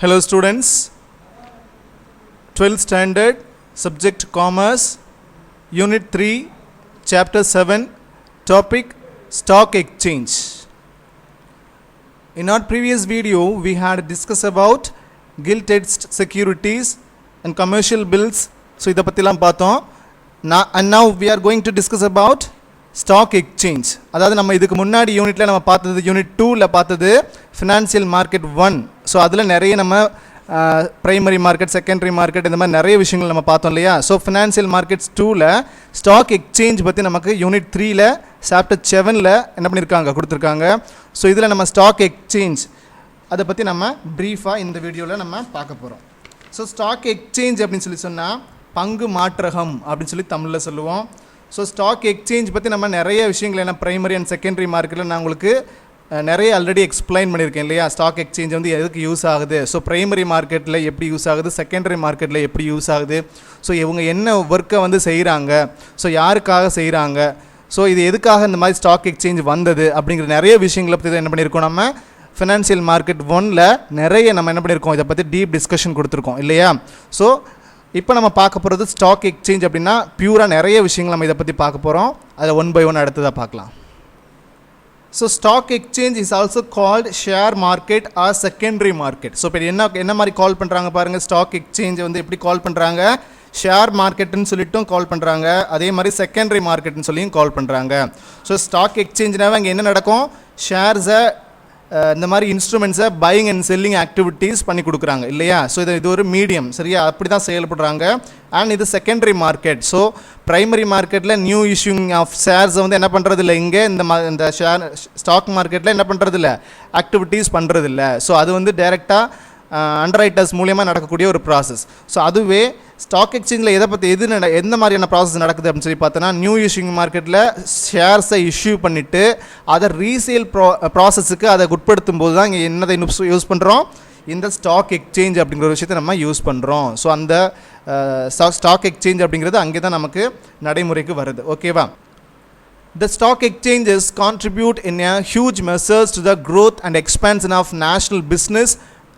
Hello students, 12th standard, subject commerce, unit 3, chapter 7, topic stock exchange. In our previous video, we had discussed about gilt-edged securities and commercial bills. So, இதை பற்றிலாம் பார்த்தோம். And now we are going to discuss about stock exchange. அதாவது நம்ம இதுக்கு முன்னாடி யூனிட்டில் நம்ம பார்த்தது யூனிட் 2ல பார்த்தது ஃபினான்சியல் மார்க்கெட் 1. ஸோ அதில் நிறைய நம்ம ப்ரைமரி மார்க்கெட், செகண்டரி மார்க்கெட் இந்த மாதிரி நிறைய விஷயங்கள் நம்ம பார்த்தோம் இல்லையா. ஸோ ஃபினான்சியல் மார்க்கெட்ஸ் 2ல ஸ்டாக் எக்ஸ்சேஞ்ச் பற்றி நமக்கு யூனிட் 3ல சாப்டர் 7ல் என்ன பண்ணியிருக்காங்க கொடுத்துருக்காங்க. ஸோ இதில் நம்ம ஸ்டாக் எக்ஸ்சேஞ்ச் அதை பற்றி நம்ம ப்ரீஃபாக இந்த வீடியோவில் நம்ம பார்க்க போகிறோம். ஸோ ஸ்டாக் எக்ஸ்சேஞ்ச் அப்படின்னு சொல்லி சொன்னால் பங்கு மாற்றகம் அப்படின்னு சொல்லி தமிழில் சொல்லுவோம். ஸோ ஸ்டாக் எக்ஸ்சேஞ்ச் பற்றி நம்ம நிறைய விஷயங்கள் என்ன ப்ரைமரி அண்ட் செகண்டரி மார்க்கெட்டில் நான் உங்களுக்கு நிறைய ஆல்ரெடி எக்ஸ்பிளைன் பண்ணியிருக்கேன் இல்லையா. ஸ்டாக் எக்ஸ்சேஞ்ச் வந்து எதுக்கு யூஸ் ஆகுது, ஸோ ப்ரைமரி மார்க்கெட்டில் எப்படி யூஸ் ஆகுது, செகண்டரி மார்க்கெட்டில் எப்படி யூஸ் ஆகுது, ஸோ இவங்க என்ன ஒர்க்கை வந்து செய்கிறாங்க, ஸோ யாருக்காக செய்கிறாங்க, ஸோ இது எதுக்காக இந்த மாதிரி ஸ்டாக் எக்ஸ்சேஞ்ச் வந்தது அப்படிங்கிற நிறைய விஷயங்களை பற்றி என்ன பண்ணியிருக்கோம். நம்ம ஃபினான்சியல் மார்க்கெட் 1ல் நிறைய நம்ம என்ன பண்ணியிருக்கோம், இதை பற்றி டீப் டிஸ்கஷன் கொடுத்துருக்கோம் இல்லையா. ஸோ இப்போ நம்ம பார்க்க போகிறது ஸ்டாக் எக்ஸ்சேஞ்ச் அப்படின்னா பியூராக நிறைய விஷயங்கள் நம்ம இதை பற்றி பார்க்க போகிறோம். அதில் 1 by 1 அடுத்ததாக பார்க்கலாம். So stock exchange is also called share market or secondary market. So இப்போ என்ன மாதிரி கால் பண்ணுறாங்க பாருங்கள். ஸ்டாக் எக்ஸ்சேஞ்சை வந்து எப்படி கால் பண்ணுறாங்க, ஷேர் மார்க்கெட்டுன்னு சொல்லிட்டும் கால் பண்ணுறாங்க, அதே மாதிரி செகண்டரி மார்க்கெட்னு சொல்லியும் கால் பண்ணுறாங்க. ஸோ ஸ்டாக் எக்ஸ்சேஞ்ச்னாவே அங்கே என்ன நடக்கும், ஷேர்ஸை இந்த மாதிரி இன்ஸ்ட்ருமெண்ட்ஸை பையிங் அண்ட் செல்லிங் ஆக்டிவிட்டீஸ் பண்ணி கொடுக்குறாங்க இல்லையா. ஸோ இது ஒரு மீடியம் சரியா, அப்படி தான் செயல்படுறாங்க. அண்ட் இது செகண்டரி மார்க்கெட். ஸோ ப்ரைமரி மார்க்கெட்டில் நியூ இஷ்யூங் ஆஃப் ஷேர்ஸை வந்து என்ன பண்ணுறது இல்லை, இங்கே இந்த ஷேர் ஸ்டாக் மார்க்கெட்டில் என்ன பண்ணுறது இல்லை, ஆக்டிவிட்டீஸ் பண்ணுறது இல்லை. ஸோ அது வந்து டைரெக்டாக அண்டர்ரைட்டர்ஸ் மூலியமாக நடக்கக்கூடிய ஒரு ப்ராசஸ். ஸோ அதுவே ஸ்டாக் எக்ஸ்சேஞ்சில் எதை பற்றி எந்த மாதிரியான ப்ராசஸ் நடக்குது அப்படின்னு சொல்லி பார்த்தோன்னா, நியூ இஷ்யூங் மார்க்கெட்டில் ஷேர்ஸை இஷ்யூ பண்ணிவிட்டு அதை ரீசேல் ப்ராசஸுக்கு அதை உட்படுத்தும் போது தான் இங்கே என்னதை யூஸ் பண்ணுறோம், இந்த ஸ்டாக் எக்ஸ்சேஞ்ச் அப்படிங்கிற ஒரு விஷயத்தை நம்ம யூஸ் பண்ணுறோம். ஸோ அந்த ஸ்டாக் எக்ஸ்சேஞ்ச் அப்படிங்கிறது அங்கே தான் நமக்கு நடைமுறைக்கு வருது. ஓகேவா. The stock exchanges contribute in a huge measures to the growth and expansion of national business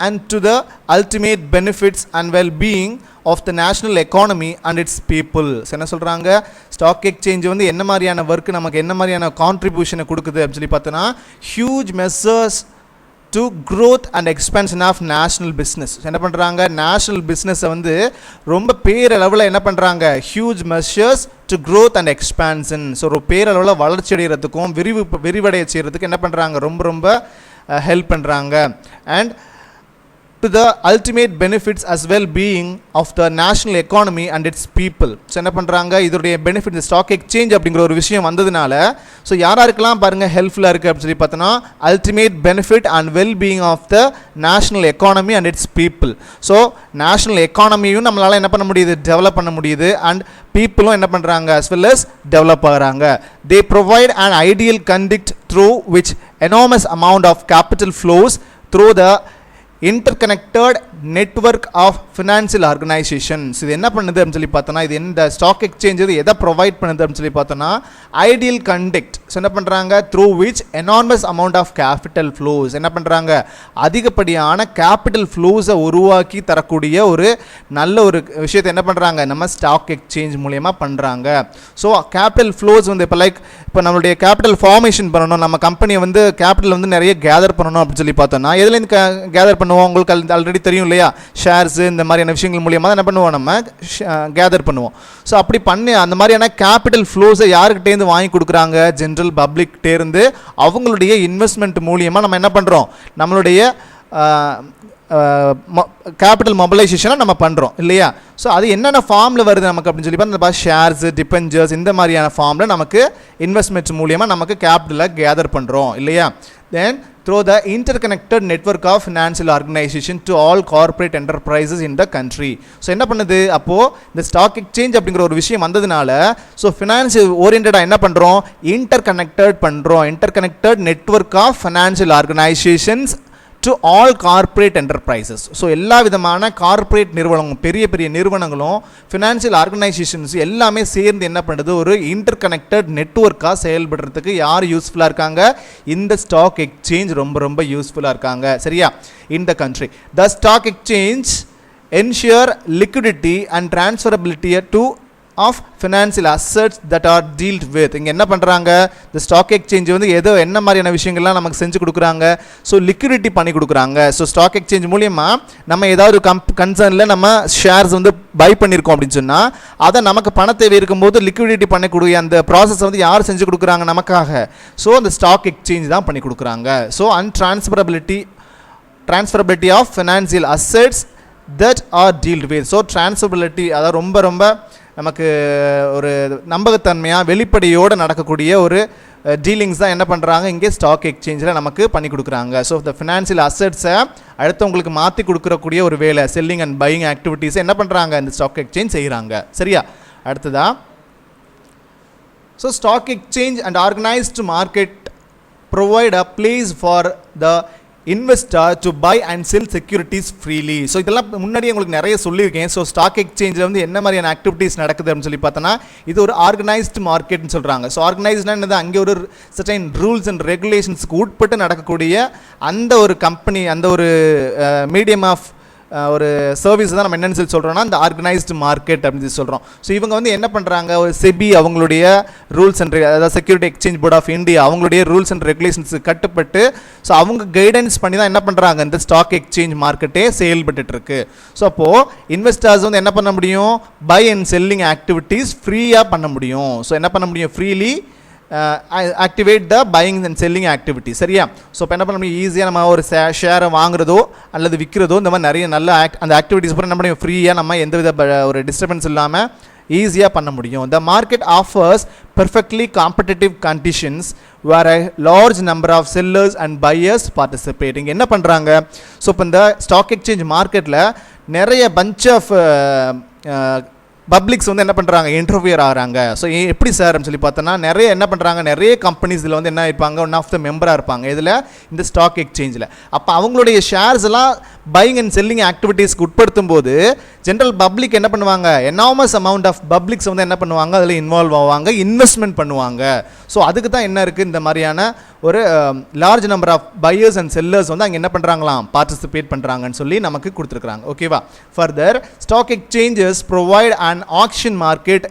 and to the ultimate benefits and well-being of the national economy and its people. என்ன சொல்கிறாங்க, stock exchange வந்து என்ன மாதிரியான work நமக்கு என்ன மாதிரியான கான்ட்ரிபியூஷனை கொடுக்குது அப்படின்னு சொல்லி பார்த்தோன்னா, huge measures to growth and expansion of national business. என்ன பண்ணுறாங்க, நேஷ்னல் பிஸ்னஸை வந்து ரொம்ப பேரளவில் என்ன பண்ணுறாங்க, huge measures to growth and expansion. So ஒரு பேரளவில் வளர்ச்சி அடைகிறதுக்கும் விரிவடைய செய்கிறதுக்கு என்ன பண்ணுறாங்க, ரொம்ப ஹெல்ப் பண்ணுறாங்க. And to the ultimate benefits as well-being of the national economy and its people. So என்ன பண்ணுறாங்க, இதோடைய பெனிஃபிட் ஸ்டாக் எக்ஸ்சேஞ்ச் அப்படிங்கிற ஒரு விஷயம் வந்ததுனால ஸோ யாராருக்கெல்லாம் பாருங்கள் ஹெல்ப்ஃபுல்லாக இருக்குது அப்படின்னு சொல்லி பார்த்தோன்னா, ultimate benefit and wellbeing of the national economy and its people. So national எக்கானமியும் நம்மளால் என்ன பண்ண முடியுது, டெவலப் பண்ண முடியுது. அண்ட் பீப்புளும் என்ன பண்ணுறாங்க, as well as டெவலப் ஆகிறாங்க. They provide an ideal conduct through which enormous amount of capital flows through the interconnected network of financial organisations. இது என்ன பண்ணுது அப்படின்னு சொல்லி பார்த்தோன்னா, இது இந்த ஸ்டாக் எக்ஸ்சேஞ்ச் இது எதை ப்ரொவைட் பண்ணுது அப்படின்னு சொல்லி பார்த்தோன்னா, ஐடியல் கண்டக்ட். ஸோ என்ன பண்ணுறாங்க, through which enormous amount of capital flows. என்ன பண்ணுறாங்க, அதிகப்படியான கேபிட்டல் ஃப்ளோஸை உருவாக்கி தரக்கூடிய ஒரு நல்ல ஒரு விஷயத்தை என்ன பண்ணுறாங்க, நம்ம ஸ்டாக் எக்ஸ்சேஞ்ச் மூலயமா பண்ணுறாங்க. ஸோ கேபிட்டல் ஃப்ளோஸ் வந்து இப்போ நம்மளுடைய கேபிட்டல் ஃபார்மேஷன் பண்ணணும், நம்ம கம்பெனியை வந்து கேபிட்டல் வந்து நிறைய கேதர் பண்ணணும் அப்படின்னு சொல்லி பார்த்தோன்னா, எதுலேருந்து கேதர் பண்ணுவோம், உங்களுக்கு ஆல்ரெடி தெரியும் இல்லையா, ஷேர்ஸு இந்த மாதிரியான விஷயங்கள் மூலியமாக தான் என்ன பண்ணுவோம், நம்ம கேதர் பண்ணுவோம். ஸோ அப்படி பண்ணி அந்த மாதிரியான கேபிட்டல் ஃப்ளோஸை யாருக்கிட்டேருந்து வாங்கி கொடுக்குறாங்க, ஜென்ரல் பப்ளிக்டேருந்து அவங்களுடைய இன்வெஸ்ட்மெண்ட் மூலியமாக நம்ம என்ன பண்ணுறோம், நம்மளுடைய கேபிட்டல் மொபிலைசேஷனை நம்ம பண்ணுறோம் இல்லையா. ஸோ அது என்னென்ன ஃபார்மில் வருது நமக்கு அப்படின்னு சொல்லி பார்த்தா, ஷேர்ஸு, டிபெஞ்சர்ஸ் இந்த மாதிரியான ஃபார்மில் நமக்கு இன்வெஸ்ட்மெண்ட் மூலியமாக நமக்கு கேபிட்டலை கேதர் பண்ணுறோம் இல்லையா. தென் through the interconnected network of financial organization to all corporate enterprises in the country. So என்ன பண்ணுது, அப்போது இந்த ஸ்டாக் எக்ஸ்சேஞ்ச் அப்படிங்கிற ஒரு விஷயம் வந்ததுனால ஸோ ஃபினான்ஷியல் ஓரியன்டாக என்ன பண்ணுறோம், interconnected network of financial organisations to all corporate enterprises. So எல்லா விதமான கார்ப்பரேட் நிறுவனங்களும் பெரிய பெரிய நிறுவனங்களும் ஃபினான்ஷியல் ஆர்கனைசேஷன்ஸ் எல்லாமே சேர்ந்து என்ன பண்ணுறது, ஒரு இன்டர் கனெக்டட் நெட்வொர்க்காக செயல்படுறதுக்கு யார் யூஸ்ஃபுல்லாக இருக்காங்க, இந்த ஸ்டாக் எக்ஸ்சேஞ்ச் ரொம்ப ரொம்ப யூஸ்ஃபுல்லாக இருக்காங்க. சரியா? இந்த country the stock exchange ensure liquidity and transferability to of financial assets that are dealt with. இங்கே என்ன பண்ணுறாங்க, இந்த ஸ்டாக் எக்ஸ்சேஞ்ச் வந்து ஏதோ என்ன மாதிரியான விஷயங்கள்லாம் நமக்கு செஞ்சு கொடுக்குறாங்க, ஸோ லிக்விடிட்டி பண்ணி கொடுக்குறாங்க. ஸோ ஸ்டாக் எக்ஸ்சேஞ்ச் மூலியமாக நம்ம ஏதாவது கன்சர்னில் நம்ம ஷேர்ஸ் வந்து பை பண்ணியிருக்கோம் அப்படின்னு சொன்னால் அதை நமக்கு பண தேவை இருக்கும்போது லிக்விடிட்டி பண்ணக்கூடிய அந்த ப்ராசஸ் வந்து யார் செஞ்சு கொடுக்குறாங்க நமக்காக, ஸோ அந்த ஸ்டாக் எக்ஸ்சேஞ்ச் தான் பண்ணி கொடுக்குறாங்க. So transferability of financial assets that are dealt with. So transferability அதாவது ரொம்ப ரொம்ப நமக்கு ஒரு நம்பகத்தன்மையாக வெளிப்படையோடு நடக்கக்கூடிய ஒரு டீலிங்ஸ் தான் என்ன பண்ணுறாங்க இங்கே ஸ்டாக் எக்ஸ்சேஞ்சில் நமக்கு பண்ணி கொடுக்குறாங்க. ஸோ இந்த ஃபினான்ஷியல் அசட்ஸை அடுத்தவங்களுக்கு மாற்றி கொடுக்கக்கூடிய ஒரு வேலை, செல்லிங் அண்ட் பையிங் ஆக்டிவிட்டீஸை என்ன பண்ணுறாங்க இந்த ஸ்டாக் எக்ஸ்சேஞ்ச் செய்கிறாங்க. சரியா? அடுத்ததா, so stock exchange and organised market provide a place for the investor to buy and sell securities freely. So இதெல்லாம் முன்னாடியே உங்களுக்கு நிறைய சொல்லியிருக்கேன். ஸோ ஸ்டாக் எக்ஸ்சேஞ்சில் வந்து என்ன மாதிரியான ஆக்டிவிட்டீஸ் நடக்குது அப்படின்னு சொல்லி பார்த்தோன்னா இது ஒரு ஆர்கனைஸ்டு மார்க்கெட்னு சொல்கிறாங்க. ஸோ ஆர்கனைஸ்ட்னா என்னது, அங்கே ஒரு சர்டைன் ரூல்ஸ் அண்ட் ரெகுலேஷன்ஸுக்கு உட்பட்டு நடக்கக்கூடிய அந்த ஒரு கம்பெனி, அந்த ஒரு மீடியம் ஆஃப் ஒரு சர்வீஸ் தான் நம்ம என்னென்னு சொல்லி சொல்கிறோம்னா இந்த ஆர்கனைஸ்டு மார்க்கெட் அப்படின்னு சொல்லி சொல்கிறோம். ஸோ இவங்க வந்து என்ன பண்ணுறாங்க, ஒரு செபி அவங்களுடைய ரூல்ஸ் அண்ட் அதாவது security exchange board of India அவங்களுடைய ரூல்ஸ் அண்ட் ரெகுலேஷன்ஸுக்கு கட்டுப்பட்டு ஸோ அவங்க கைடன்ஸ் பண்ணி தான் என்ன பண்ணுறாங்க இந்த ஸ்டாக் எக்ஸ்சேஞ்ச் மார்க்கெட்டே செயல்பட்டுருக்கு. ஸோ அப்போது இன்வெஸ்டர்ஸ் வந்து என்ன பண்ண முடியும், பை அண்ட் செல்லிங் ஆக்டிவிட்டீஸ் ஃப்ரீயாக பண்ண முடியும். ஸோ என்ன பண்ண முடியும், freely activate the buying and selling activity. சரியா? ஸோ இப்போ என்ன பண்ண முடியும், ஈஸியாக நம்ம ஒரு ஷேரை வாங்குறதோ அல்லது விற்கிறதோ இந்த மாதிரி நிறைய நல்ல அந்த ஆக்டிவிட்டீஸ் கூட என்ன பண்ண ஃப்ரீயாக நம்ம எந்தவித ஒரு டிஸ்டர்பன்ஸ் இல்லாமல் ஈஸியாக பண்ண முடியும். The market offers perfectly competitive conditions where a large number of sellers and buyers participating. என்ன பண்ணுறாங்க, ஸோ இப்போ இந்த ஸ்டாக் எக்ஸ்சேஞ்ச் மார்க்கெட்டில் நிறைய பஞ்ச் ஆஃப் பப்ளிக்ஸ் வந்து என்ன பண்ணுறாங்க, இன்டர்வியூர் ஆகிறாங்க. ஸோ எப்படி சார் அப்படின்னு சொல்லி பார்த்தோன்னா நிறைய என்ன பண்ணுறாங்க, நிறைய கம்பெனிஸ் இதில் வந்து என்ன இருப்பாங்க, ஒன் ஆஃப் த மெம்பராக இருப்பாங்க இதில் இந்த ஸ்டாக் எக்ஸ்சேஞ்சில். அப்போ அவங்களுடைய ஷேர்ஸ் எல்லாம் பையிங் அண்ட் செல்லிங் ஆக்டிவிட்டீஸ்க்கு உட்படுத்தும் போது ஜென்ரல் பப்ளிக் என்ன பண்ணுவாங்க, எனாமஸ் அமௌண்ட் ஆஃப் பப்ளிக்ஸ் வந்து என்ன பண்ணுவாங்க, அதில் இன்வால்வ் ஆவாங்க, இன்வெஸ்ட்மெண்ட் பண்ணுவாங்க. ஸோ அதுக்கு தான் என்ன இருக்குது, இந்த மாதிரியான ஒரு large number of buyers and sellers வந்து அங்கே என்ன பண்ணுறாங்களாம், பார்ட்டிசிபேட் பண்ணுறாங்கன்னு சொல்லி நமக்கு கொடுத்துருக்குறாங்க. ஓகேவா? Further stock exchanges provide an auction market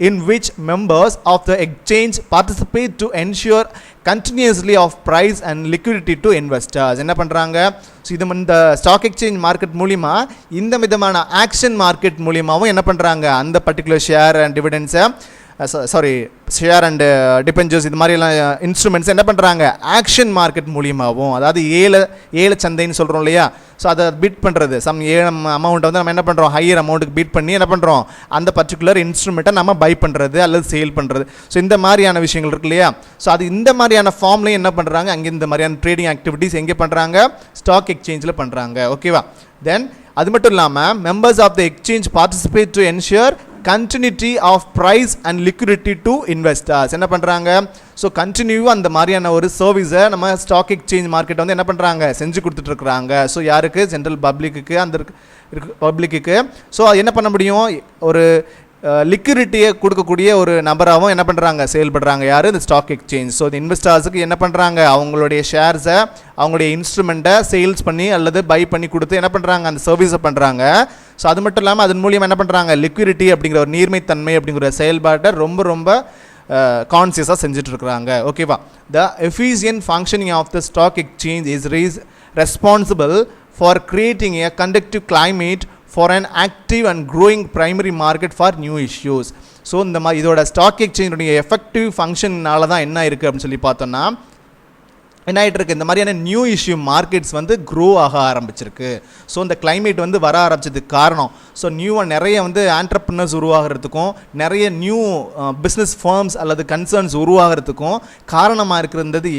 in which members of the exchange participate to ensure continuously of price and liquidity to investors. என்ன பண்ணுறாங்க, ஸோ இது இந்த ஸ்டாக் எக்ஸ்சேஞ்ச் மார்க்கெட் மூலிமா இந்த விதமான ஆக்ஷன் மார்க்கெட் மூலியமாகவும் என்ன பண்ணுறாங்க அந்த பர்டிகுலர் ஷேர் அண்ட் டிவிடெண்ட்ஸை ஷேர் அண்டு டிபெஞ்சர்ஸ் இது மாதிரிலாம் இன்ஸ்ட்ருமெண்ட்ஸ் என்ன பண்ணுறாங்க ஆக்ஷன் மார்க்கெட் மூலியமாகவும், அதாவது ஏல சந்தைன்னு சொல்கிறோம் இல்லையா, ஸோ அதை பீட் பண்ணுறது ஏழம் அமௌண்ட்டை வந்து நம்ம என்ன பண்ணுறோம் ஹையர் அமௌண்ட்டுக்கு பீட் பண்ணி என்ன பண்ணுறோம் அந்த பர்டிகுலர் இன்ஸ்ட்ருமெண்ட்டை நம்ம பை பண்ணுறது அல்லது சேல் பண்ணுறது. ஸோ இந்த மாதிரியான விஷயங்கள் இருக்கு இல்லையா, ஸோ அது இந்த மாதிரியான ஃபார்ம்லையும் என்ன பண்ணுறாங்க அங்கே இந்த மாதிரியான ட்ரேடிங் ஆக்டிவிட்டீஸ் எங்கே பண்ணுறாங்க, ஸ்டாக் எக்ஸ்சேஞ்சில் பண்ணுறாங்க. ஓகேவா? தென் அது மட்டும் இல்லாமல் members of the exchange participate to ensure continuity of price and liquidity to investors. என்ன பண்ணுறாங்க, ஸோ கண்டினியூவாக அந்த மாதிரியான ஒரு சர்வீஸை நம்ம ஸ்டாக் எக்ஸ்சேஞ்ச் மார்க்கெட்டை வந்து என்ன பண்ணுறாங்க செஞ்சு கொடுத்துட்ருக்குறாங்க. ஸோ யாருக்கு, ஜென்ரல் பப்ளிக்கு, அந்த பப்ளிக்கு. ஸோ அது என்ன பண்ண முடியும், ஒரு லிக்விடிட்டியை கொடுக்கக்கூடிய ஒரு நபராகவும் என்ன பண்ணுறாங்க செயல்படுறாங்க யார், இந்த ஸ்டாக் எக்ஸ்சேஞ்ச். ஸோ இந்த இன்வெஸ்டர்ஸுக்கு என்ன பண்ணுறாங்க அவங்களுடைய ஷேர்ஸை அவங்களுடைய இன்ஸ்ட்ருமெண்ட்டை சேல்ஸ் பண்ணி அல்லது பை பண்ணி கொடுத்து என்ன பண்ணுறாங்க அந்த சர்வீஸை பண்ணுறாங்க. ஸோ அது மட்டும் இல்லாமல் அதன் மூலியம் என்ன பண்ணுறாங்க லிக்விடிட்டி அப்படிங்கிற ஒரு நீர்மைத்தன்மை அப்படிங்கிற செயல்பாட்டை ரொம்ப ரொம்ப கான்சியஸாக செஞ்சுட்ருக்குறாங்க. ஓகேவா? The efficient functioning of the stock exchange is responsible for creating a conductive climate for an active and growing primary market for new issues. So இந்த மாதிரி இதோட ஸ்டாக் எக்ஸ்சேஞ்சுடைய எஃபெக்டிவ் ஃபங்க்ஷன்னால தான் என்ன இருக்குது அப்படின்னு சொல்லி பார்த்தோன்னா என்ன ஆகிட்டு இருக்கு, இந்த மாதிரியான நியூ இஷ்யூ மார்க்கெட்ஸ் வந்து க்ரோ ஆக ஆரம்பிச்சிருக்கு. ஸோ இந்த கிளைமேட் வந்து வர ஆரம்பிச்சதுக்கு காரணம் ஸோ நியூவாக நிறைய வந்து ஆண்டர்ப்ரனர்ஸ் உருவாகிறதுக்கும் நிறைய நியூ பிஸ்னஸ் ஃபார்ம்ஸ் அல்லது கன்சர்ன்ஸ் உருவாகிறதுக்கும் காரணமாக இருக்கிறது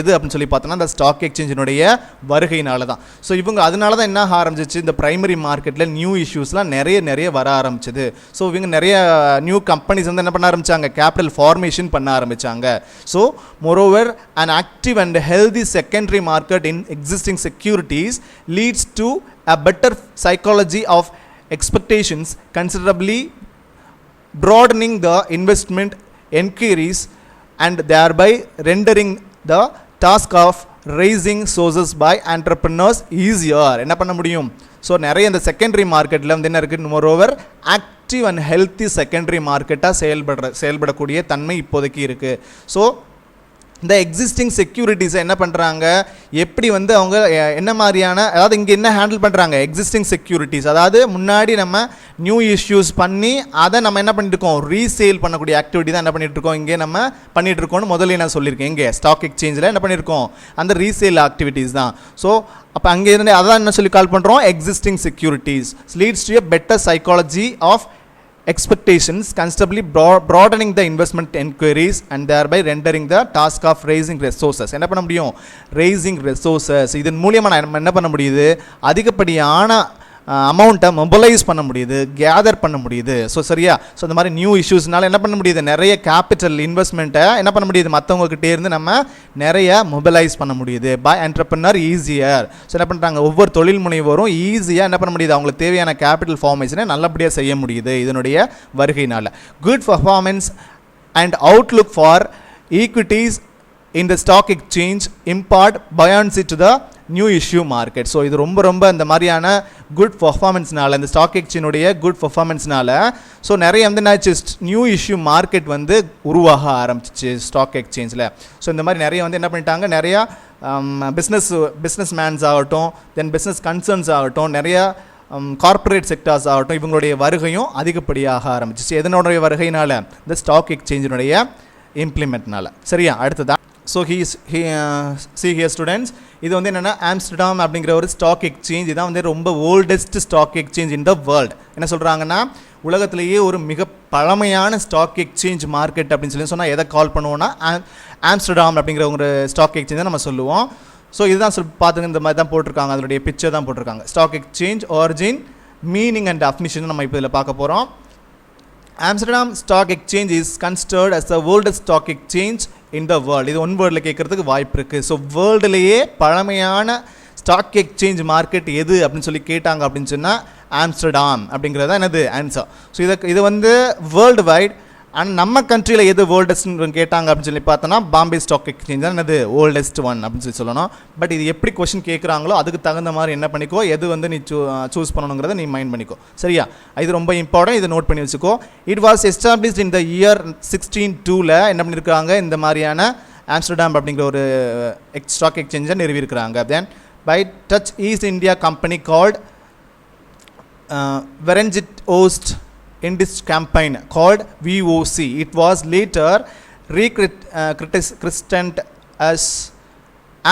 எது அப்படின்னு சொல்லி பார்த்தோன்னா இந்த ஸ்டாக் எக்ஸ்சேஞ்சினுடைய வருகையினால தான். ஸோ இவங்க அதனால தான் என்ன ஆரம்பிச்சிச்சு, இந்த பிரைமரி மார்க்கெட்டில் நியூ இஷ்யூஸ்லாம் நிறைய வர ஆரம்பிச்சது. ஸோ இவங்க நிறைய நியூ கம்பெனிஸ் வந்து என்ன பண்ண ஆரம்பித்தாங்க, கேபிட்டல் ஃபார்மேஷன் பண்ண ஆரம்பித்தாங்க. So moreover and active and healthy secondary market in existing securities leads to a better psychology of expectations, considerably broadening the investment inquiries and thereby rendering the task of raising sources by entrepreneurs easier. என்ன பண்ண முடியும்? So நிறைய இந்த secondary மார்க்கெட்டில் வந்து என்ன இருக்குது, moreover active and healthy secondary மார்க்கெட்டாக செயல்படக்கூடிய தன்மை இப்போதைக்கு இருக்குது. ஸோ இந்த எக்ஸிஸ்டிங் செக்யூரிட்டிஸை என்ன பண்ணுறாங்க, எப்படி வந்து அவங்க என்ன மாதிரியான, அதாவது இங்கே என்ன ஹேண்டில் பண்ணுறாங்க, எக்ஸிஸ்டிங் செக்யூரிட்டிஸ், அதாவது முன்னாடி நம்ம நியூ இஷ்யூஸ் பண்ணி அதை நம்ம என்ன பண்ணிட்டுருக்கோம், ரீசேல் பண்ணக்கூடிய ஆக்டிவிட்டி தான் என்ன பண்ணிகிட்ருக்கோம், இங்கே நம்ம பண்ணிகிட்ருக்கோன்னு முதல்ல நான் சொல்லியிருக்கேன். இங்கே ஸ்டாக் எக்ஸ்சேஞ்சில் என்ன பண்ணியிருக்கோம், அந்த ரீசேல் ஆக்டிவிட்டீஸ் தான். ஸோ அப்போ அங்கே இருந்து அதான் என்ன சொல்லி கால் பண்ணுறோம், existing securities leads to a better psychology of expectations, constantly broadening the investment inquiries and thereby rendering the task of raising resources. என்ன பண்ண முடியும், raising resources, இதன் மூலியமாக நம்ம என்ன பண்ண முடியுது, அதிகப்படியான அமௌண்ட்டை மொபைலைஸ் பண்ண முடியுது, கேதர் பண்ண முடியுது. ஸோ சரியா, ஸோ இந்த மாதிரி நியூ இஷ்யூஸ்னால என்ன பண்ண முடியுது, நிறைய கேபிட்டல் இன்வெஸ்ட்மெண்ட்டை என்ன பண்ண முடியுது, மற்றவங்ககிட்டே இருந்து நம்ம நிறைய மொபைலைஸ் பண்ண முடியுது பை என்டர்பிரனர் ஈஸியர். ஸோ என்ன பண்ணுறாங்க, ஒவ்வொரு தொழில் முனைவோரும் ஈஸியாக என்ன பண்ண முடியுது, அவங்களுக்கு தேவையான கேபிட்டல் ஃபார்மேஷனை நல்லபடியாக செய்ய முடியுது இதனுடைய வருகையினால். Good performance and outlook for equities in the stock exchange impart buoyancy to the new issue market. So இது ரொம்ப இந்த மாதிரியான குட் பர்ஃபார்மன்ஸ்னால, இந்த ஸ்டாக் எக்ஸ்சேஞ்சுடைய குட் பர்ஃபார்மன்ஸ்னால ஸோ நிறைய வந்து என்னாச்சு, நியூ இஷ்யூ மார்க்கெட் வந்து உருவாக ஆரம்பிச்சிச்சு ஸ்டாக் எக்ஸ்சேஞ்சில். ஸோ இந்த மாதிரி நிறைய வந்து என்ன பண்ணிட்டாங்க, நிறையா பிஸ்னஸ் மேன்ஸ் ஆகட்டும், தென் பிஸ்னஸ் கன்சர்ன்ஸ் ஆகட்டும், நிறையா கார்ப்பரேட் செக்டார்ஸ் ஆகட்டும், இவங்களுடைய வருகையும் அதிகப்படியாக ஆரம்பிச்சிச்சு. எதனுடைய வருகையினால, இந்த ஸ்டாக் எக்ஸ்சேஞ்சினுடைய இம்ப்ளிமெண்ட்னால. சரியா, அடுத்ததான் ஸோ see here students, இது வந்து என்னென்னா ஆம்ஸ்டர்டாம் அப்படிங்கிற ஒரு ஸ்டாக் எக்ஸ்சேஞ்ச், இதான் வந்து ரொம்ப oldest stock exchange in the world. என்ன சொல்கிறாங்கன்னா, உலகத்திலேயே ஒரு மிக பழமையான ஸ்டாக் எக்ஸ்சேஞ்ச் மார்க்கெட் அப்படின்னு சொல்லி சொன்னால் எதை கால் பண்ணுவோன்னா, ஆம்ஸ்டர்டாம் அப்படிங்கிற ஒரு ஸ்டாக் எக்ஸ்சேஞ்ச் தான் நம்ம சொல்லுவோம். ஸோ இதுதான் பார்த்துங்க, இந்த மாதிரி தான் போட்டிருக்காங்க, அதனுடைய பிக்சர் தான் போட்டிருக்காங்க. Stock exchange origin, meaning and definition நம்ம இப்போ இதில் பார்க்க போகிறோம். Amsterdam Stock Exchange is considered as the oldest stock exchange in the world. இது ஒன் வேர்டில் கேட்குறதுக்கு வாய்ப்பு இருக்குது. ஸோ வேர்ல்டுலேயே பழமையான ஸ்டாக் எக்ஸ்சேஞ்ச் மார்க்கெட் எது அப்படின்னு சொல்லி கேட்டாங்க அப்படின்னு சொன்னால் ஆம்ஸ்டர்டாம் அப்படிங்கிறது தான் என்னது ஆன்சர். ஸோ இது வந்து வேர்ல்டு வைட். ஆனால் நம்ம கண்ட்ரியில் எது ஓல்டஸ்ட்னு கேட்டாங்க அப்படின்னு சொல்லி பார்த்தோன்னா பாம்பே ஸ்டாக் எக்ஸ்சேஞ்ச் தான் என்னது ஓல்டஸ்ட் ஒன் அப்படின்னு சொல்லணும். பட் இது எப்படி கொஸ்டின் கேட்குறாங்களோ அதுக்கு தகுந்த மாதிரி என்ன பண்ணிக்கோ, எது வந்து நீ சூஸ் பண்ணணுங்கிறத நீ மைண்ட் பண்ணிக்கோ. சரியா, இது ரொம்ப இம்பார்ட்டன்ட், இதை நோட் பண்ணி வச்சுக்கோ. It was established in the year 1602 என்ன பண்ணியிருக்காங்க, இந்த மாதிரியான ஆம்ஸ்டர்டாம் அப்படிங்கிற ஒரு ஸ்டாக் எக்ஸ்சேஞ்சை நிறுவியிருக்கிறாங்க. Then by Dutch East India company called வெரஞ்சிட் ஓஸ்ட் in this campaign called VOC. It was later rechristened as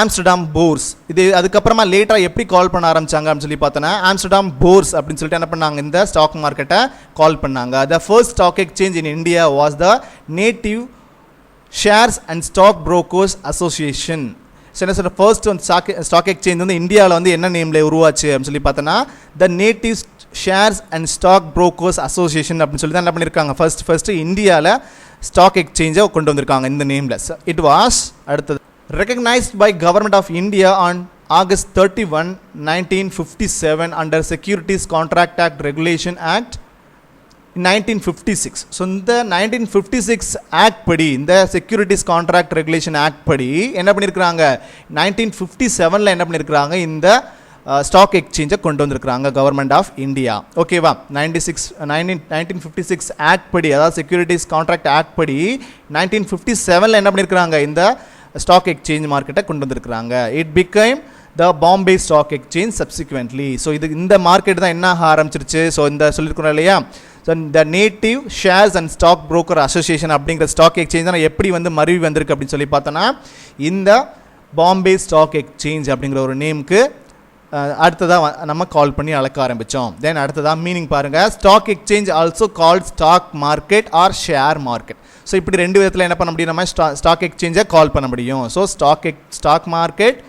Amsterdam Bourse. இது அதுக்கப்புறமா லேட்டராக எப்படி கால் பண்ண ஆரம்பிச்சாங்க அப்படின்னு சொல்லி பார்த்தோன்னா, ஆம்ஸ்டர்டாம் போர்ஸ் அப்படின்னு சொல்லிட்டு என்ன பண்ணாங்க, இந்த ஸ்டாக் மார்க்கெட்டை கால் பண்ணாங்க. The first stock exchange in India was the Native Shares and Stock Brokers Association. என்ன சொல்ற, ஃபர்ஸ்ட் வந்து ஸ்டாக் எக்ஸ்சேஞ்ச் வந்து இந்தியாவில் வந்து என்ன நேமில் உருவாச்சு அப்படின்னு சொல்லி பார்த்தோன்னா, the native shares and stock brokers association அப்படின்னு சொல்லி தான் என்ன பண்ணியிருக்காங்க, ஃபர்ஸ்ட்டு இந்தியாவில் ஸ்டாக் எக்ஸ்சேஞ்சை கொண்டு வந்திருக்காங்க இந்த நேமில். இட் வாஸ் அடுத்தது recognised by government of India on August 31, 1957 under Securities Contract Act Regulation Act 1956. So இந்த 1956 ஆக்ட் படி, இந்த செக்யூரிட்டிஸ் கான்ட்ராக்ட் ரெகுலேஷன் ஆக்ட் படி என்ன பண்ணியிருக்கிறாங்க, 1957 என்ன பண்ணியிருக்கிறாங்க, இந்த ஸ்டாக் எக்ஸ்சேஞ்சை கொண்டு வந்திருக்கிறாங்க கவர்மெண்ட் ஆஃப் இந்தியா. ஓகேவா, 1956 ஆக்ட் படி, அதாவது செக்யூரிட்டிஸ் கான்ட்ராக்ட் ஆக்ட் படி 1957 என்ன பண்ணியிருக்கிறாங்க, இந்த ஸ்டாக் எக்ஸ்சேஞ்ச் மார்க்கெட்டை கொண்டு வந்திருக்கிறாங்க. It became the Bombay stock exchange subsequently. So இந்த மார்க்கெட் தான் என்ன ஆரம்பிச்சிருச்சு, ஸோ இந்த சொல்லியிருக்கிறோம் இல்லையா, ஸோ இந்த native shares and stock broker association அப்படிங்கிற ஸ்டாக் எக்ஸ்சேஞ்ச் தான் எப்படி வந்து மறுவி வந்திருக்கு அப்படின்னு சொல்லி பார்த்தோன்னா, இந்த பாம்பே ஸ்டாக் எக்ஸ்சேஞ்ச் அப்படிங்கிற ஒரு நேமுக்கு அடுத்ததாக நம்ம கால் பண்ணி அழைக்க ஆரம்பித்தோம். தென் அடுத்ததாக மீனிங் பாருங்கள், stock exchange also called stock market or share market. So இப்படி ரெண்டு விதத்தில் என்ன பண்ண முடியும், நம்ம ஸ்டாக் எக்ஸ்சேஞ்சை கால் பண்ண முடியும். So stock market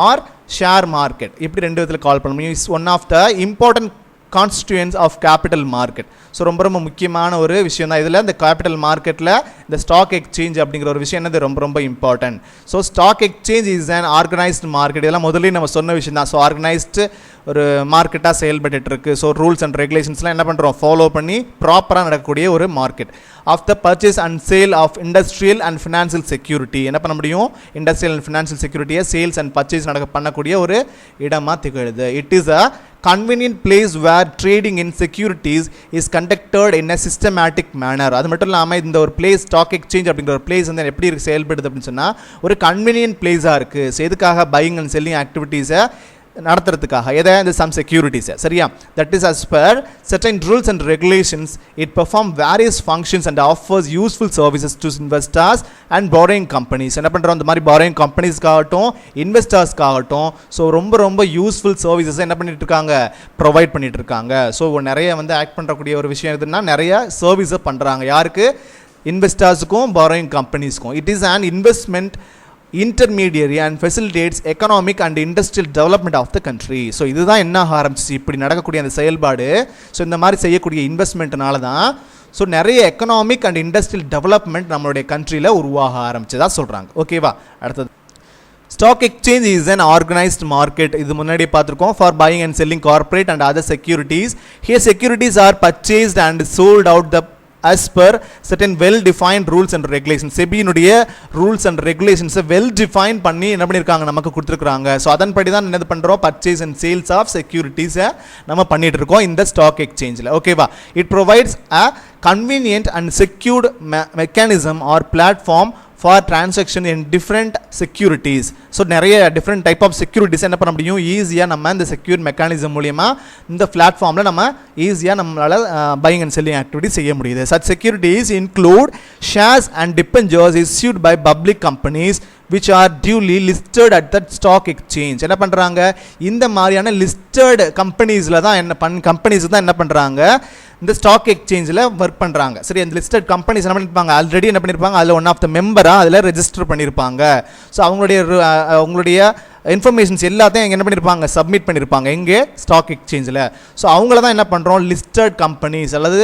or share market இப்படி ரெண்டு விதத்தில் கால் பண்ண முடியும். Is one of the important constituents of capital market. So ரொம்ப ரொம்ப முக்கியமான ஒரு விஷயம் தான் இதில். இந்த கேபிட்டல் மார்க்கெட்டில் இந்த ஸ்டாக் எக்ஸ்சேஞ்ச் அப்படிங்கிற ஒரு விஷயம் என்னது ரொம்ப ரொம்ப important. So stock exchange is an organised market. இதெல்லாம் முதல்ல நம்ம சொன்ன விஷயம் தான். ஸோ ஆர்கனைஸ்டு ஒரு மார்க்கெட்டாக செயல்பட்டு இருக்கு. ஸோ ரூல்ஸ் அண்ட் ரெகுலேஷன்ஸ்லாம் என்ன பண்ணுறோம், ஃபாலோ பண்ணி ப்ராப்பராக நடக்கக்கூடிய ஒரு market. Of the purchase and sale of industrial and financial security. என்ன பண்ண முடியும், இண்டஸ்ட்ரியல் அண்ட் ஃபினான்சியல் செக்யூரிட்டியை சேல்ஸ் அண்ட் பர்ச்சேஸ் பண்ணக்கூடிய ஒரு இடமாக திகழுது. It is a convenient place where trading in securities is conducted in a systematic manner. அது மட்டும் இல்லாமல் இந்த ஒரு பிளேஸ் ஸ்டாக் எக்ஸ்சேஞ்ச் அப்படிங்கிற ஒரு பிளேஸ் வந்து எப்படி இருக்கு செயல்படுது அப்படின்னு சொன்னால் ஒரு கன்வீனியன்ட் பிளேஸாக இருக்குது. ஸோ எதுக்காக, பையிங் அண்ட் செல்லிங் ஆக்டிவிட்டீஸை நடத்துறதுக்காக. எதை, இந்த சம் செக்யூரிட்டிஸை. சரியா, that is as per certain rules and regulations it perform various functions and offers useful services to investors and borrowing companies. என்ன பண்ணுறோம், இந்த மாதிரி borrowing companiesக்காகட்டும் இன்வெஸ்டர்ஸ்க்காகட்டும் ஸோ ரொம்ப ரொம்ப யூஸ்ஃபுல் சர்வீசஸ் என்ன பண்ணிட்டு இருக்காங்க, ப்ரொவைட் பண்ணிட்டு இருக்காங்க. ஸோ நிறைய வந்து ஆக்ட் பண்ணுறக்கூடிய ஒரு விஷயம் எதுன்னா நிறைய சர்வீஸை பண்ணுறாங்க. யாருக்கு, இன்வெஸ்டர்ஸுக்கும் borrowing கம்பெனிஸ்க்கும். It is an investment intermediary and facilitates economic and industrial development of the country. So இதுதான் என்ன ஆரம்பிச்சு இப்படி நடக்கக்கூடிய அந்த செயல்பாடு. ஸோ இந்த மாதிரி செய்யக்கூடிய இன்வெஸ்ட்மெண்ட்னால தான் ஸோ நிறைய எக்கனாமிக் அண்ட் இண்டஸ்ட்ரியல் டெவலப்மெண்ட் நம்மளுடைய கண்ட்ரியில் உருவாக ஆரம்பிச்சதா சொல்கிறாங்க. ஓகேவா, அடுத்தது stock exchange is an organized market. இது முன்னாடி பார்த்துருக்கோம். For buying and selling corporate and other securities. Here securities are purchased and sold out the as per certain well defined rules and regulations. செபியினுடைய ரூல்ஸ் அண்ட் ரெகுலேஷன்ஸை well define பண்ணி என்ன பண்ணியிருக்காங்க, நமக்கு கொடுத்துருக்காங்க. ஸோ அதன்படி தான் என்ன பண்ணுறோம், பர்ச்சேஸ் அண்ட் சேல்ஸ் ஆஃப் செக்யூரிட்டிஸை நம்ம பண்ணிட்டு இருக்கோம் இந்த ஸ்டாக் எக்ஸ்சேஞ்சில். ஓகேவா, it provides a convenient and secured mechanism or platform for transaction in different securities. So நிறைய டிஃப்ரெண்ட் டைப் ஆஃப் செக்யூரிட்டிஸ் என்ன பண்ண முடியும், ஈஸியாக நம்ம இந்த செக்யூர் மெக்கானிசம் மூலிமா இந்த பிளாட்ஃபார்மில் நம்ம ஈஸியாக நம்மளால் பையிங் அண்ட் செல்லிங் ஆக்டிவிட்டி செய்ய முடியுது. Such securities include shares and debentures issued by public companies which are duly listed at that stock exchange. என்ன பண்ணுறாங்க, இந்த மாதிரியான லிஸ்டட் கம்பெனிஸில் தான் கம்பெனிஸ் தான் என்ன பண்ணுறாங்க, இந்த ஸ்டாக் எக்ஸ்சேஞ்சில் ஒர்க் பண்ணுறாங்க. சரி, அந்த லிஸ்டட் கம்பெனிஸ் என்ன பண்ணியிருப்பாங்க, ஆல்ரெடி என்ன பண்ணியிருப்பாங்க, அதில் ஒன் ஆஃப் த மெம்பராக அதில் ரெஜிஸ்டர் பண்ணியிருப்பாங்க. ஸோ அவங்களுடைய இன்ஃபர்மேஷன்ஸ் எல்லாத்தையும் என்ன பண்ணியிருப்பாங்க, சப்மிட் பண்ணியிருப்பாங்க எங்கே, ஸ்டாக் எக்ஸ்சேஞ்சில். ஸோ அவங்கள தான் என்ன பண்ணுறோம், லிஸ்டட் கம்பெனிஸ் அல்லது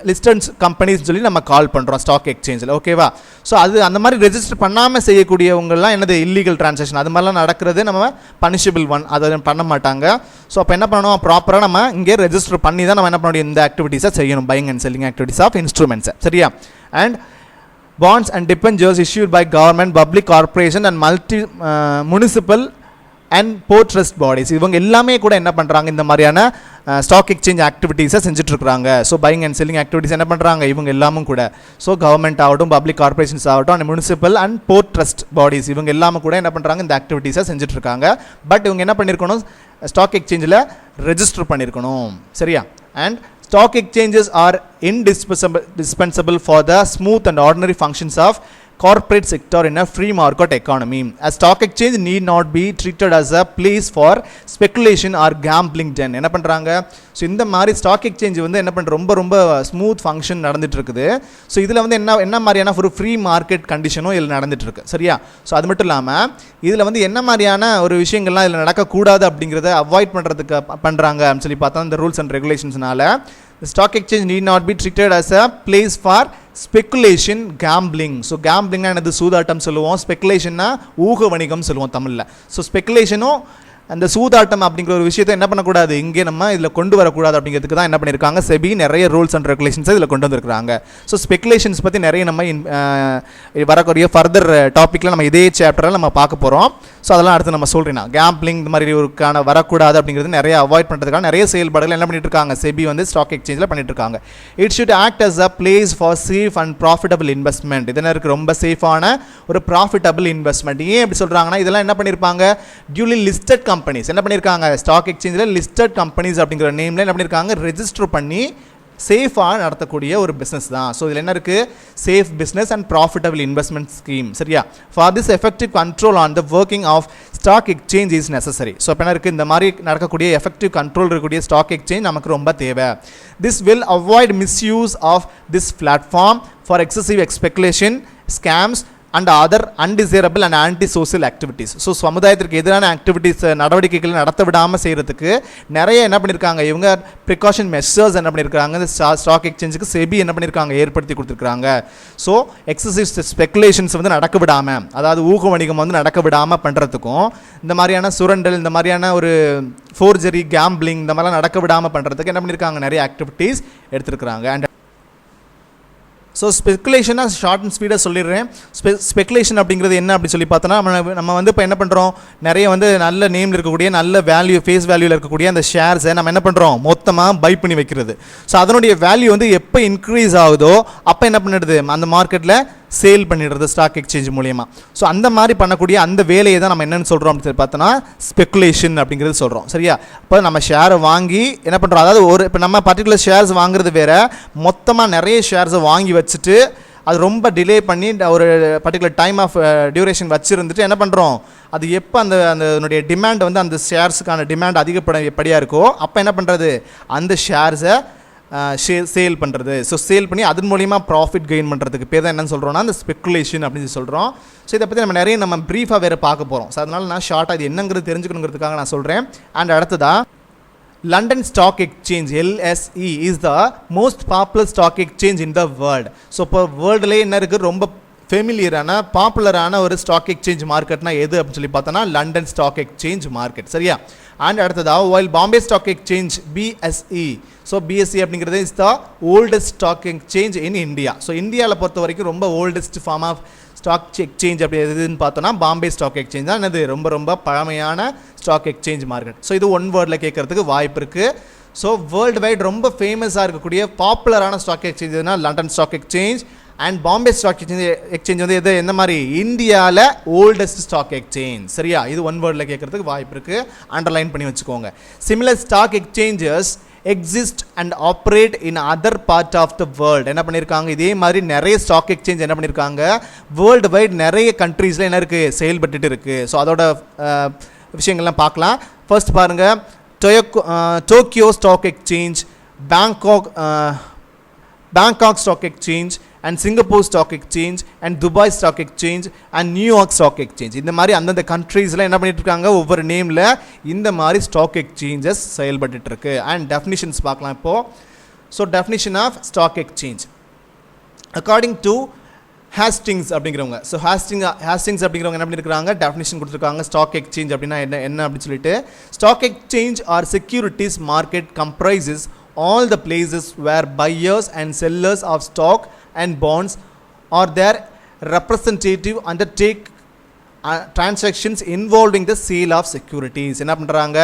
லிஸ்டட் கம்பெனிஸ் சொல்லி நம்ம கால் பண்ணுறோம் ஸ்டாக் எக்ஸ்சேஞ்சில். ஓகேவா, ஸோ அது அந்த மாதிரி ரெஜிஸ்டர் பண்ணாமல் செய்யக்கூடியவங்கலாம் என்னது, இல்லீகல் டிரான்சாக்ஷன். அது மாதிரிலாம் நடக்கிறது நம்ம பனிஷபிள் ஒன், அதை பண்ண மாட்டாங்க. ஸோ அப்போ என்ன பண்ணணும், ப்ராப்பராக நம்ம இங்கே ரெஜிஸ்டர் பண்ணி தான் நம்ம என்ன பண்ண முடியும், இந்த ஆக்டிவிட்டீஸை செய்யணும், buying and selling activities of இன்ஸ்ட்ருமெண்ட்ஸை. சரியா, and bonds and debentures issued by government, public corporation and municipal and port trust bodies. இவங்க எல்லாமே கூட என்ன பண்ணுறாங்க, இந்த மாதிரியான ஸ்டாக் எக்ஸ்சேஞ்ச் ஆக்டிவிட்டீஸை செஞ்சுட்ருக்காங்க. So buying and selling activities என்ன பண்ணுறாங்க இவங்க எல்லாமும் கூட. ஸோ கவர்மெண்ட் ஆகட்டும், பப்ளிக் கார்பரேஷன்ஸ் ஆகட்டும், and municipal and board trust bodies இவங்க எல்லாமே கூட என்ன பண்ணுறாங்க, இந்த ஆக்டிவிட்டீஸை செஞ்சுட்ருக்காங்க. பட் இவங்க என்ன பண்ணியிருக்கணும், ஸ்டாக் எக்ஸ்சேஞ்சில் ரெஜிஸ்டர் பண்ணியிருக்கணும். சரியா, and stock exchanges are indispensable for the smooth and ordinary functions of corporate sector in a free market economy. A stock exchange need not be treated as a place for speculation or gambling den. என்ன பண்ணுறாங்க, so இந்த மாதிரி stock exchange வந்து என்ன பண்ணுற ரொம்ப ரொம்ப smooth function நடந்துட்டு இருக்குது. ஸோ இதில் வந்து என்ன மாதிரியான ஒரு ஃப்ரீ மார்க்கெட் கண்டிஷனும் இதில் நடந்துட்டு இருக்கு. சரியா, ஸோ அது மட்டும் இல்லாமல் இதில் வந்து என்ன மாதிரியான ஒரு விஷயங்கள்லாம் இதில் நடக்கக்கூடாது அப்படிங்கிறத அவாய்ட் பண்ணுறதுக்கு பண்ணுறாங்க அப்படின்னு சொல்லி பார்த்தா இந்த ரூல்ஸ் அண்ட் ரெகுலேஷன்ஸ்னால the stock exchange need not be treated as a place for speculation, gambling. So கேம்பிளிங்னா என்னது, சூதாட்டம் சொல்லுவோம், ஸ்பெகுலேஷன்னா ஊக வணிகம் சொல்லுவோம் தமிழில். ஸோ ஸ்பெகுலேஷனும் அந்த சூதாட்டம் அப்படிங்கிற ஒரு விஷயத்தை என்ன பண்ணக்கூடாது, இங்கே நம்ம இதில் கொண்டு வரக்கூடாது அப்படிங்கிறதுக்கு தான் என்ன பண்ணியிருக்காங்க, செபி நிறைய ரூல்ஸ் அண்ட் ரெகுலேஷன்ஸை இதில் கொண்டு வந்திருக்காங்க. ஸோ ஸ்பெகுலேஷன்ஸ் பற்றி நிறைய நம்ம வரக்கூடிய ஃபர்தர் டாப்பிக்கில் நம்ம இதே சாப்டரில் நம்ம பார்க்க போகிறோம். ஸோ அதெல்லாம் அடுத்து நம்ம சொல்கிறேன். கேம்பிளிங் இந்த மாதிரி ஒருக்கான வரக்கூடாது அப்படிங்கிறது நிறைய அவாய்ட் பண்ணுறதுக்கான நிறைய செயல்பாடுகள் என்ன பண்ணிட்டு இருக்காங்க, செபி வந்து ஸ்டாக் எக்ஸ்சேஞ்சில் பண்ணிட்டு இருக்காங்க. It should act as a place for safe and profitable investment. இதெல்லாம் இருக்குது ரொம்ப சேஃபான ஒரு ப்ராஃபிட்டபிள் இன்வெஸ்ட்மெண்ட். ஏன் எப்படி சொல்கிறாங்கன்னா, இதெல்லாம் என்ன பண்ணியிருப்பாங்க, டியூலி லிஸ்டட் கம்பெனிஸ் என்ன பண்ணியிருக்காங்க, ஸ்டாக் எக்ஸ்சேஞ்சில் லிஸ்டட் கம்பெனிஸ் அப்படிங்கிற நேமில் என்ன பண்ணியிருக்காங்க, ரெஜிஸ்டர் பண்ணி சேஃபாக நடத்தக்கூடிய ஒரு பிஸ்னஸ் தான். ஸோ இதில் என்ன இருக்குது, safe business and profitable investment scheme. சரியா, for this effective control on the working of stock exchange is necessary. So இப்போ என்ன இருக்குது, இந்த மாதிரி நடக்கக்கூடிய எஃபெக்டிவ் கண்ட்ரோல் இருக்கக்கூடிய ஸ்டாக் எக்ஸ்சேஞ்ச் நமக்கு ரொம்ப தேவை. This will avoid misuse of this platform for excessive speculation, scams and other undesirable and anti social activities. So சமுதாயத்திற்கு எதிரான ஆக்டிவிட்டீஸ் நடவடிக்கைகளை நடத்த விடாமல் செய்கிறதுக்கு நிறைய என்ன பண்ணியிருக்காங்க இவங்க ப்ரிகாஷன் மெஷர்ஸ் என்ன பண்ணியிருக்காங்க இந்த ஸ்டாக் எக்ஸ்சேஞ்சுக்கு செபி என்ன பண்ணியிருக்காங்க ஏற்படுத்தி கொடுத்துருக்காங்க. ஸோ எக்ஸசிவ் ஸ்பெகுலேஷன்ஸ் வந்து நடக்க விடாமல், அதாவது ஊக வணிகம் வந்து நடக்க விடாமல் பண்ணுறதுக்கும், இந்த மாதிரியான சுரண்டல், இந்த மாதிரியான ஒரு ஃபோர்ஜரி, கேம்பிளிங், இந்த மாதிரிலாம் நடக்க விடாமல் பண்ணுறதுக்கு என்ன பண்ணியிருக்காங்க நிறைய ஆக்டிவிட்டீஸ் எடுத்துருக்காங்க. அண்ட் ஸோ ஸ்பெகுலேஷனாக ஷார்ட் அண்ட் ஸ்பீடாக சொல்லிடுறேன். ஸ்பெகுலேஷன் அப்படிங்கிறது என்ன அப்படி சொல்லி பார்த்தோன்னா, நம்ம வந்து இப்போ என்ன பண்ணுறோம், நிறைய வந்து நல்ல நேமில் இருக்கக்கூடிய நல்ல வேல்யூ ஃபேஸ் வேல்யூவில் இருக்கக்கூடிய அந்த ஷேர்ஸை நம்ம என்ன பண்ணுறோம் மொத்தமாக பை பண்ணி வைக்கிறது. ஸோ அதனுடைய வேல்யூ வந்து எப்போ இன்க்ரீஸ் ஆகுதோ அப்போ என்ன பண்ணிடுது அந்த மார்க்கெட்டில் சேல் பண்ணிடுறது ஸ்டாக் எக்ஸ்சேஞ்ச் மூலியமாக. ஸோ அந்த மாதிரி பண்ணக்கூடிய அந்த வேலையை தான் நம்ம என்னென்னு சொல்கிறோம் அப்படின்னு சொல்லி பார்த்தோன்னா ஸ்பெகுலேஷன் அப்படிங்கிறது சொல்கிறோம். சரியா? இப்போ நம்ம ஷேரை வாங்கி என்ன பண்ணுறோம், அதாவது இப்போ நம்ம பர்டிகுலர் ஷேர்ஸ் வாங்குறது வேறு, மொத்தமாக நிறைய ஷேர்ஸை வாங்கி வச்சுட்டு அது ரொம்ப டிலே பண்ணி ஒரு பர்டிகுலர் டைம் ஆஃப் டியூரேஷன் வச்சுருந்துட்டு என்ன பண்ணுறோம், அது எப்போ அதனுடைய டிமாண்ட் வந்து அந்த ஷேர்ஸுக்கான டிமாண்ட் அதிகப்படியாக இருக்கோ அப்போ என்ன பண்ணுறது அந்த ஷேர்ஸை சேல் பண்ணுறது. ஸோ சேல் பண்ணி அதன் மூலிமா ப்ராஃபிட் கெயின் பண்ணுறதுக்கு பேர் தான் என்னன்னு சொல்கிறோன்னா அந்த ஸ்பெகுலேஷன் அப்படின்னு சொல்கிறோம். ஸோ இதை பற்றி நம்ம ப்ரீஃபாக வேறு பார்க்க போகிறோம். ஸோ அதனால் நான் ஷார்ட்டாக இது என்னங்கிறது தெரிஞ்சுக்கணுங்கிறதுக்காக நான் சொல்கிறேன். அண்ட் அடுத்ததாக London Stock Exchange LSE is the most popular stock exchange in the world. So இப்போ வேர்ல்டுலேயே என்ன இருக்குது ரொம்ப ஃபெமிலியரான பாப்புலரான ஒரு ஸ்டாக் எக்ஸ்சேஞ்ச் மார்க்கெட்னா எது அப்படின்னு சொல்லி பார்த்தோன்னா லண்டன் ஸ்டாக் எக்ஸ்சேஞ்ச் மார்க்கெட். சரியா? அண்ட் அடுத்ததாக while Bombay Stock Exchange BSE, so BSE அப்படிங்கிறது is the oldest stock exchange in India. So இந்தியாவில் பொறுத்த வரைக்கும் ரொம்ப oldest form of stock exchange அப்படி எதுன்னு பார்த்தோன்னா பாம்பே ஸ்டாக் எக்ஸ்சேஞ்ச் தான் என்னது ரொம்ப ரொம்ப பழமையான ஸ்டாக் எக்ஸ்சேஞ்ச் மார்க்கெட். ஸோ இது ஒன் வேர்டில் கேட்கறதுக்கு வாய்ப்பு இருக்குது. ஸோ வேர்ல்டு வைட் ரொம்ப ஃபேமஸாக இருக்கக்கூடிய பாப்புலரான ஸ்டாக் எக்ஸ்சேஞ்ச் எதுனா London stock exchange. And Bombay stock exchange வந்து எது எந்த மாதிரி இந்தியாவில் ஓல்டஸ்ட் ஸ்டாக் எக்ஸ்சேஞ்ச். சரியா? இது ஒன் வேர்டில் கேட்கறதுக்கு வாய்ப்பு இருக்குது, அண்டர்லைன் பண்ணி வச்சுக்கோங்க. Similar stock exchanges exist and operate in other part of the world. என்ன பண்ணியிருக்காங்க இதே மாதிரி நிறைய ஸ்டாக் எக்ஸ்சேஞ்ச் என்ன பண்ணியிருக்காங்க வேர்ல்டு வைட் நிறைய கண்ட்ரீஸில் என்ன இருக்குது செயல்பட்டு இருக்குது. ஸோ அதோட விஷயங்கள்லாம் பார்க்கலாம். ஃபர்ஸ்ட் பாருங்கள், Tokyo stock exchange, Bangkok stock exchange, and Singapore stock exchange, and Dubai stock exchange, and New York stock exchange. இந்த மாதிரி அந்தந்த கண்ட்ரீஸில் என்ன பண்ணிட்டு இருக்காங்க ஒவ்வொரு நேமில் இந்த மாதிரி ஸ்டாக் எக்ஸ்சேஞ்சஸ் செயல்பட்டு இருக்கு. அண்ட் டெஃபினிஷன்ஸ் பார்க்கலாம் இப்போது. So definition of stock exchange according to Hastings அப்படிங்கிறவங்க. ஸோ ஹேஸ்டிங்ஸ் அப்படிங்கிறவங்க என்ன பண்ணியிருக்காங்க டெஃபினிஷன் கொடுத்துருக்காங்க. ஸ்டாக் எக்ஸ்சேஞ்ச் அப்படின்னா என்ன அப்படின்னு சொல்லிட்டு, stock exchange or securities market comprises all the places where buyers and sellers of stock and bonds or their representative undertake transactions involving the sale of securities. என்ன பண்ணுறாங்க,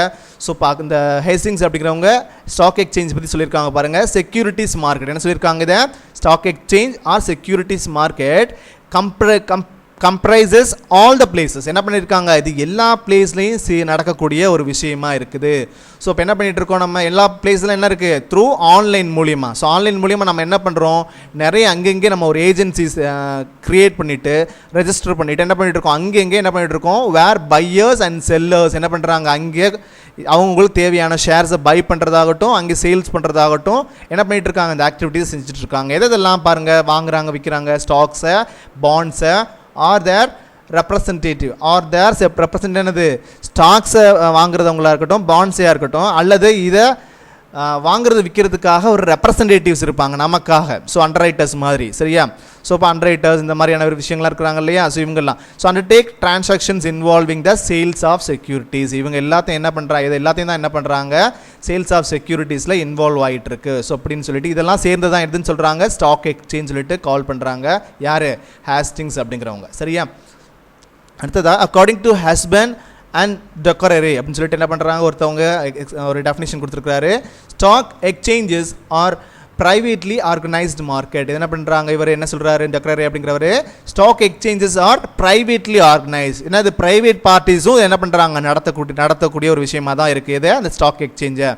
ஸோ இந்த Hastings அப்படிங்கிறவங்க stock exchange பற்றி சொல்லியிருக்காங்க பாருங்கள். Securities market என்ன சொல்லியிருக்காங்க, இதை stock exchange or securities market comprises all the places. என்ன பண்ணியிருக்காங்க, இது எல்லா பிளேஸ்லையும் நடக்கக்கூடிய ஒரு விஷயமா இருக்குது. ஸோ இப்போ என்ன பண்ணிகிட்டு இருக்கோம், நம்ம எல்லா பிளேஸ்லாம் என்ன இருக்குது த்ரூ ஆன்லைன் மூலியமாக. ஸோ ஆன்லைன் மூலியமாக நம்ம என்ன பண்ணுறோம், நிறைய அங்கங்கே நம்ம ஒரு ஏஜென்சிஸ் க்ரியேட் பண்ணிவிட்டு ரெஜிஸ்டர் பண்ணிவிட்டு என்ன பண்ணிகிட்டு இருக்கோம், அங்கங்கே என்ன பண்ணிகிட்டு இருக்கோம் வேர் பையர்ஸ் அண்ட் செல்லர்ஸ் என்ன பண்ணுறாங்க அங்கே அவங்களுக்கு தேவையான ஷேர்ஸை பை பண்ணுறதாகட்டும் அங்கே சேல்ஸ் பண்ணுறதாகட்டும் என்ன பண்ணிகிட்டு இருக்காங்க, இந்த ஆக்டிவிட்டீஸ் செஞ்சுட்டு இருக்காங்க. எதெல்லாம் பாருங்கள், வாங்குறாங்க விற்கிறாங்க, ஸ்டாக்ஸை, பாண்ட்ஸை, or their representative or their representative என்னது ஸ்டாக்ஸை வாங்குறதவங்களாக இருக்கட்டும் பாண்ட்ஸையாக இருக்கட்டும், அல்லது இதை வாங்குறது விற்கிறதுக்காக ஒரு ரெப்ரசன்டேட்டிவ்ஸ் இருப்பாங்க நமக்காக. ஸோ அண்டர் ரைட்டர்ஸ் மாதிரி. சரியா? ஸோ இப்போ அண்டர் ரைட்டர்ஸ் இந்த மாதிரியான ஒரு விஷயங்கள்லாம் இருக்கிறாங்க இல்லையா. ஸோ இவங்கெல்லாம் so undertake transactions involving the sales of securities. இவங்க எல்லாத்தையும் என்ன பண்ணுறாங்க, இது எல்லாத்தையும் தான் என்ன பண்ணுறாங்க சேல்ஸ் ஆஃப் செக்யூரிட்டிஸில் இன்வால்வ் ஆகிட்டு இருக்கு. ஸோ அப்படின்னு சொல்லிட்டு இதெல்லாம் சேர்ந்து தான் எதுன்னு சொல்கிறாங்க ஸ்டாக் எக்ஸ்சேஞ்ச் சொல்லிட்டு கால் பண்ணுறாங்க. யார், ஹேஸ்டிங்ஸ் அப்படிங்கிறவங்க. சரியா? அடுத்ததா according to husband and Dockeray அப்படின்னு சொல்லிட்டு என்ன பண்ணுறாங்க ஒருத்தவங்க ஒரு டெஃபினிஷன் கொடுத்துருக்காரு. Stock exchanges are privately organised market. என்ன பண்ணுறாங்க இவர் என்ன சொல்கிறாரு டெக்கரரி அப்படிங்கிறவர், stock exchanges are privately organise. ஏன்னா இது ப்ரைவேட் பார்ட்டிஸும் என்ன பண்ணுறாங்க நடத்தக்கூடிய ஒரு விஷயமா தான் இருக்குது இது அந்த ஸ்டாக் எக்ஸ்சேஞ்சை.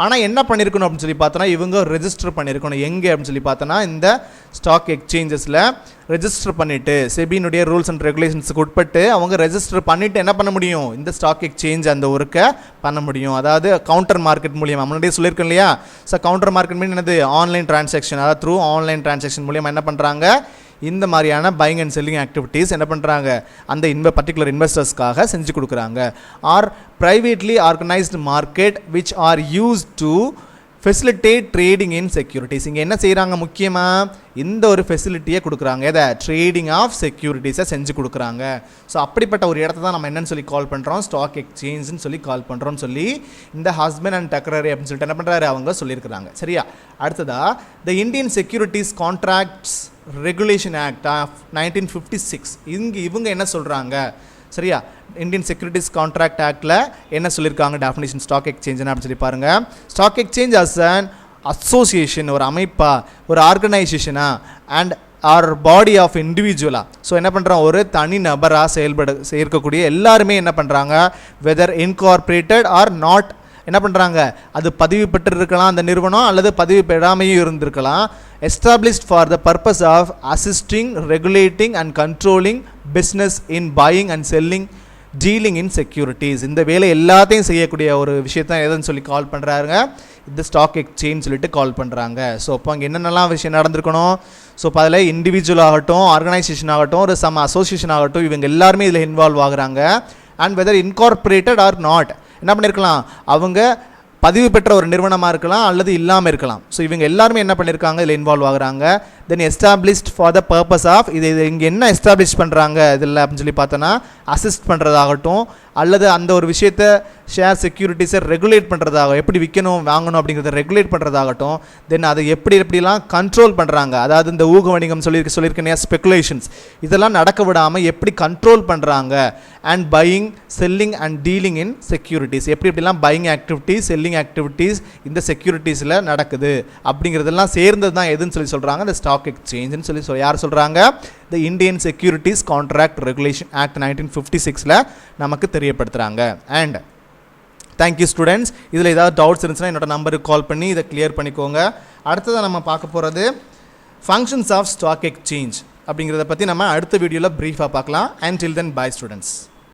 ஆனால் என்ன பண்ணியிருக்கணும் அப்படின்னு சொல்லி பார்த்தோன்னா இவங்க ரெஜிஸ்டர் பண்ணியிருக்கணும். எங்கே அப்படின்னு சொல்லி பார்த்தோன்னா இந்த ஸ்டாக் எக்ஸ்சேஞ்சஸில் ரெஜிஸ்டர் பண்ணிவிட்டு செபியினுடைய ரூல்ஸ் அண்ட் ரெகுலேஷன்ஸுக்கு உட்பட்டு அவங்க ரெஜிஸ்டர் பண்ணிவிட்டு என்ன பண்ண முடியும், இந்த ஸ்டாக் எக்ஸ்சேஞ்ச் அந்த ஒர்க்கை பண்ண முடியும். அதாவது கவுண்டர் மார்க்கெட் மூலியமாக முன்னாடியே சொல்லியிருக்கோம் இல்லையா. ஸோ கவுண்டர் மார்க்கெட் மீன் என்னது, ஆன்லைன் டிரான்சாக்ஷன். அதாவது த்ரூ ஆன்லைன் டிரான்சாக்ஷன் மூலியமாக என்ன பண்ணுறாங்க இந்த மாதிரியான பையிங் அண்ட் செல்லிங் ஆக்டிவிட்டீஸ் என்ன பண்ணுறாங்க அந்த பர்டிகுலர் இன்வெஸ்டர்ஸ்க்காக செஞ்சு கொடுக்குறாங்க. Are privately organised market which are use to facilitate trading in securities. இங்கே என்ன செய்கிறாங்க முக்கியமாக இந்த ஒரு ஃபெசிலிட்டியை கொடுக்குறாங்க, எதை ட்ரேடிங் ஆஃப் செக்யூரிட்டிஸை செஞ்சு கொடுக்குறாங்க. ஸோ அப்படிப்பட்ட ஒரு இடத்த தான் நம்ம என்னன்னு சொல்லி கால் பண்ணுறோம், ஸ்டாக் எக்ஸ்சேஞ்சுன்னு சொல்லி கால் பண்ணுறோம்னு சொல்லி இந்த ஹஸ்பண்ட் அண்ட் டக்ரரி அப்படின்னு சொல்லிட்டு என்ன பண்ணுறாரு அவங்க சொல்லியிருக்கிறாங்க. சரியா, அடுத்ததாக the Indian securities contracts regulation act of 1956 இவங்க என்ன சொல்கிறாங்க, சரியா, இந்தியன் செக்யூரிட்டிஸ் கான்ட்ராக்ட் ஆக்டில் என்ன சொல்லியிருக்காங்க டெஃபினிஷன் ஸ்டாக் எக்ஸ்சேஞ்சுன்னு அப்படின்னு சொல்லி பாருங்கள். Stock exchange as an association, ஒரு அமைப்பா, ஒரு ஆர்கனைசேஷனா, அண்ட் ஆர் பாடி ஆஃப் இண்டிவிஜுவலாக. ஸோ என்ன பண்ணுறோம், ஒரு தனி நபராக செயற்கக்கூடிய எல்லாருமே என்ன பண்ணுறாங்க, வெதர் இன்கார்பரேட்டட் ஆர் நாட், என்ன பண்ணுறாங்க அது பதிவு பெற்றிருக்கலாம் அந்த நிறுவனம், அல்லது பதிவு பெறாமையும் இருந்திருக்கலாம். Established for the purpose of assisting, regulating and controlling business in buying and selling, dealing in securities. இந்த வேலை எல்லாத்தையும் செய்யக்கூடிய ஒரு விஷயத்தான் எதுன்னு சொல்லி கால் பண்ணுறாங்க, இந்த ஸ்டாக் எக்ஸ்சேஞ்ச் சொல்லிட்டு கால் பண்ணுறாங்க. ஸோ அப்போ அங்கே என்னென்னலாம் விஷயம் நடந்திருக்கணும், ஸோ இப்போ அதில் இண்டிவிஜுவல் ஆகட்டும், ஆர்கனைசேஷன் ஆகட்டும், ஒரு சம் அசோசியேஷன் ஆகட்டும், இவங்க எல்லாருமே இதில் இன்வால்வ் ஆகுறாங்க. And whether incorporated or not, என்ன பண்ணியிருக்கலாம் அவங்க பதிவு பெற்ற ஒரு நிறுவனமாக இருக்கலாம் அல்லது இல்லாமல் இருக்கலாம். ஸோ இவங்க எல்லாருமே என்ன பண்ணியிருக்காங்க இதில் இன்வால்வ் ஆகுறாங்க. Then established for the purpose of, இது இங்கே என்ன எஸ்டாப்ளிஷ் பண்ணுறாங்க இதில் அப்படின்னு சொல்லி பார்த்தோன்னா, அசிஸ்ட் பண்ணுறதாகட்டும் அல்லது அந்த ஒரு விஷயத்தை ஷேர் செக்யூரிட்டிஸை ரெகுலேட் பண்ணுறதாகும், எப்படி விற்கணும் வாங்கணும் அப்படிங்கிறத ரெகுலேட் பண்ணுறதாகட்டும். தென் அதை எப்படிலாம் கண்ட்ரோல் பண்ணுறாங்க, அதாவது இந்த ஊக வணிகம் சொல்லியிருக்கேன் ஸ்பெகுலேஷன்ஸ், இதெல்லாம் நடக்க விடாமல் எப்படி கண்ட்ரோல் பண்ணுறாங்க. And buying, selling and dealing in securities, எப்படிலாம் பையிங் ஆக்டிவிட்டீஸ், செல்லிங் ஆக்டிவிட்டீஸ் இந்த செக்யூரிட்டிஸில் நடக்குது அப்படிங்கிறதெல்லாம் சேர்ந்தது தான் எதுன்னு சொல்லி சொல்கிறாங்க, இந்த ஸ்டாக் எக்ஸ்சேஞ்சுன்னு சொல்லி யார் சொல்கிறாங்க, த Indian securities contract regulation act 1956 நமக்கு தெரியப்படுத்துகிறாங்க. And thank you students. இதில் ஏதாவது டவுட்ஸ் இருந்துச்சுன்னா என்னோட நம்பருக்கு கால் பண்ணி இதை கிளியர் பண்ணிக்கோங்க. அடுத்ததாக நம்ம பார்க்க போகிறது ஃபங்க்ஷன்ஸ் ஆஃப் ஸ்டாக் எக்ஸ்சேஞ்ச் அப்படிங்கிறத பற்றி நம்ம அடுத்த வீடியோவில் ப்ரீஃபாக பார்க்கலாம். And till then bye students.